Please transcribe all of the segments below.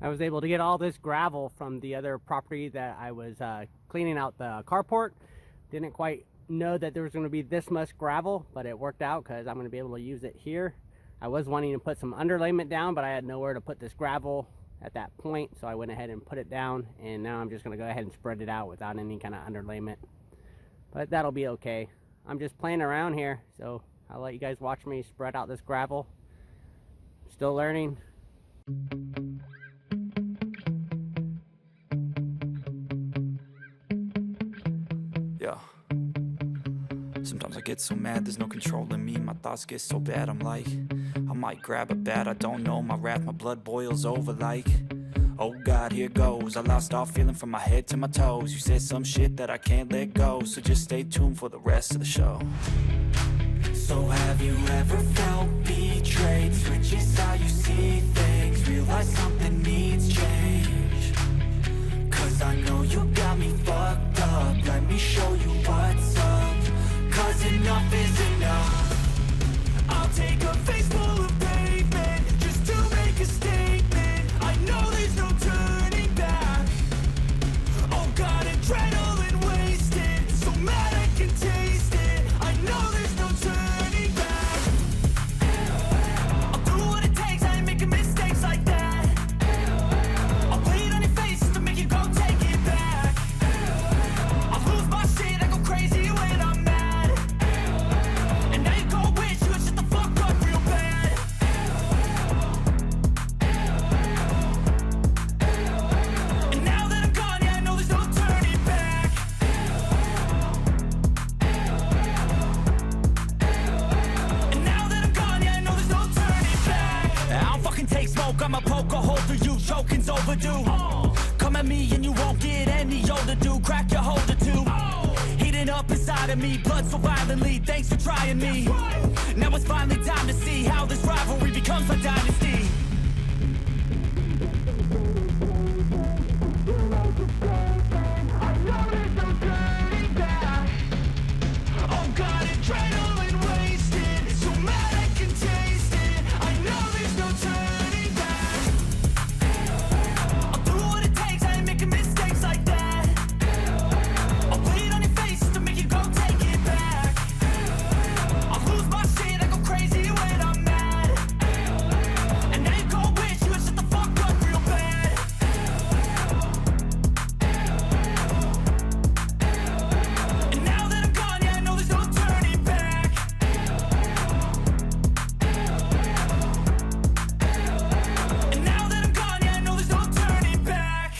I was able to get all this gravel from the other property that I was cleaning out the carport. Didn't quite know that there was going to be this much gravel, but it worked out because I'm going to be able to use it here. I was wanting to put some underlayment down, but I had nowhere to put this gravel at that point, so I went ahead and put it down, and now I'm just going to go ahead and spread it out without any kind of underlayment. But that'll be okay. I'm just playing around here, so I'll let you guys watch me spread out this gravel. Still learning. Yeah. Sometimes I get so mad, there's no controlling me. My thoughts get so bad, I'm like, I might grab a bat, I don't know. My wrath, my blood boils over like, oh God, here goes. I lost all feeling from my head to my toes. You said some shit that I can't let go, so just stay tuned for the rest of the show. So have you ever felt betrayed? Switches how you see things, realize something needs change. Cause I know you got me fucked up, let me show you what's up. Cause enough is enough. I'll take a face full of pavement just to make a statement. I know there's no turning back. Oh God, adrenaline wasted, so mad I can taste it. I know there's no turning back. I'll do what it takes, I ain't making mistakes like that. I'll bleed on your face to make you go take it back. I'll lose my shit, I go crazy when I'm mad. And now you go wish you would shut the fuck up real bad. And now that I'm gone, yeah, I know there's no turning back. And now that I'm gone, yeah, I know there's no turning back. I don't fucking take smoke, I'ma poke a hole through you, choking's overdue. Come at me and you won't get any older, dude. Crack your holder too. Heating up inside of me, blood so violently. Thanks for trying me. Now it's finally time to see how this rivalry becomes a dynasty. Oh God, adrenaline wasted, so mad I can taste it. I know there's no turning back. I'll do what it takes, I ain't making mistakes like that. I'll bleed on your face to make you go take it back. I'll lose my shit, I go crazy when I'm mad. And now you go wish you would shut the fuck up real bad. And now that I'm gone, yeah, I know there's no turning back. And now that I'm gone, yeah, I know there's no turning back.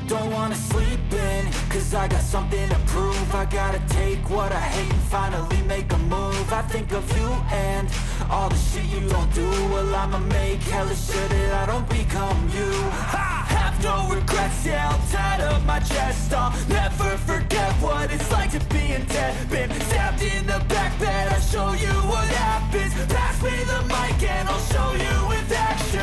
Don't wanna sleep in, cause I got something to prove. I gotta take what I hate and finally make a move. I think of you and all the shit you don't do. Well, I'ma make hella sure that I don't become you. I have no regrets, yeah, I'll tie up my chest. I'll never forget what it's like to be in debt. Been stabbed in the back bed, I'll show you what happens. Pass me the mic and I'll show you with action.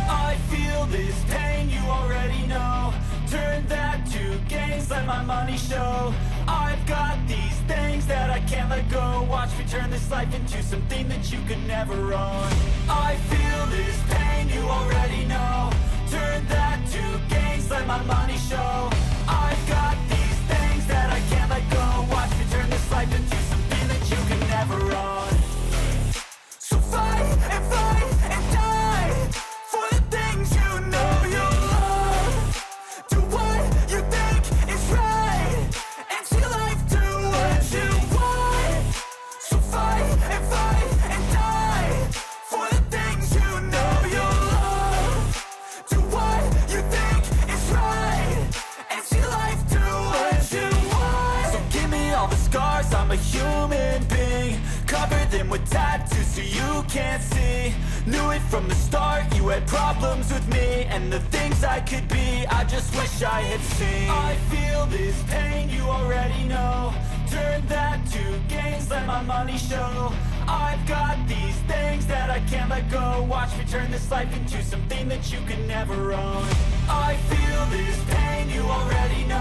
I feel this pain, you already know. Turn that to gains, let my money show. I've got these things that I can't let go. Watch me turn this life into something that you could never own. I feel this pain, you already know. Turn that to gains, let my money show. I've got these things that I can't let go. Watch me turn this life into something that you can never own. So fight and die for the things you know you love. Do what you think is right, and see life do what you want. So fight and die for the things you know you love. Do what you think is right, and see life do what you want. So give me all the scars, I'm a human being. Cover them with tattoos so you can't see. Knew it from the start, you had problems with me and the things I could be, I just wish I had seen. I feel this pain, you already know. Turn that to gains, let my money show. I've got these things that I can't let go. Watch me turn this life into something that you can never own. I feel this pain, you already know.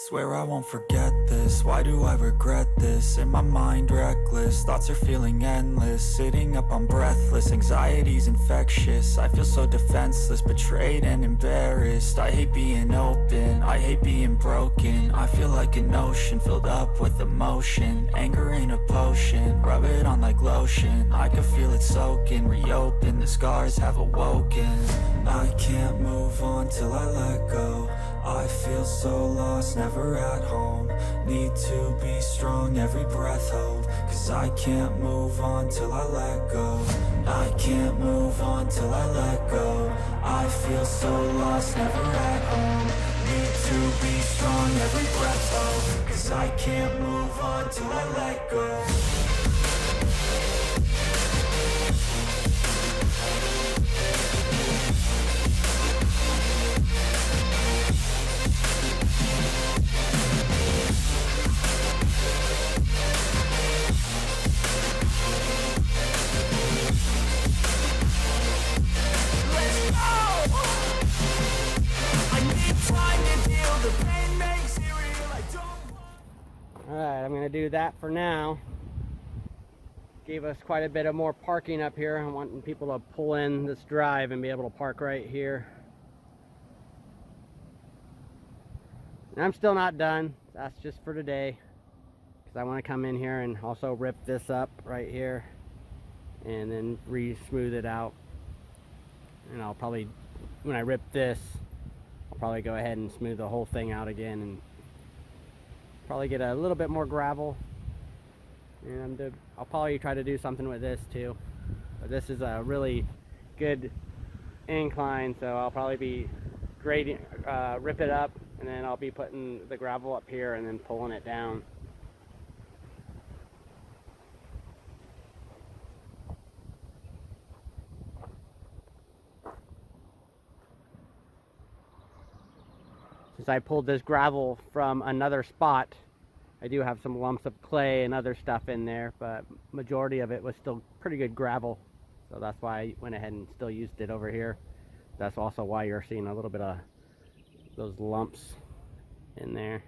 Swear I won't forget this, why do I regret this? In my mind reckless, thoughts are feeling endless. Sitting up, I'm breathless, anxiety's infectious. I feel so defenseless, betrayed and embarrassed. I hate being open, I hate being broken. I feel like an ocean filled up with emotion. Anger ain't a potion, rub it on like lotion. I can feel it soaking, reopen, the scars have awoken. I can't move on till I let go. I feel so lost, never at home. Need to be strong, every breath hold. Cause I can't move on till I let go. I can't move on till I let go. I feel so lost, never at home. Need to be strong, every breath hold. Cause I can't move on till I let go. Alright, I'm going to do that for now. Gave us quite a bit of more parking up here. I'm wanting people to pull in this drive and be able to park right here. And I'm still not done. That's just for today. Because I want to come in here and also rip this up right here. And then re-smooth it out. And I'll probably, when I rip this, I'll probably go ahead and smooth the whole thing out again. And probably get a little bit more gravel, and I'll probably try to do something with this too. But this is a really good incline, so I'll probably be grading, rip it up, and then I'll be putting the gravel up here and then pulling it down. Since I pulled this gravel from another spot, I do have some lumps of clay and other stuff in there, but majority of it was still pretty good gravel. So that's why I went ahead and still used it over here. That's also why you're seeing a little bit of those lumps in there.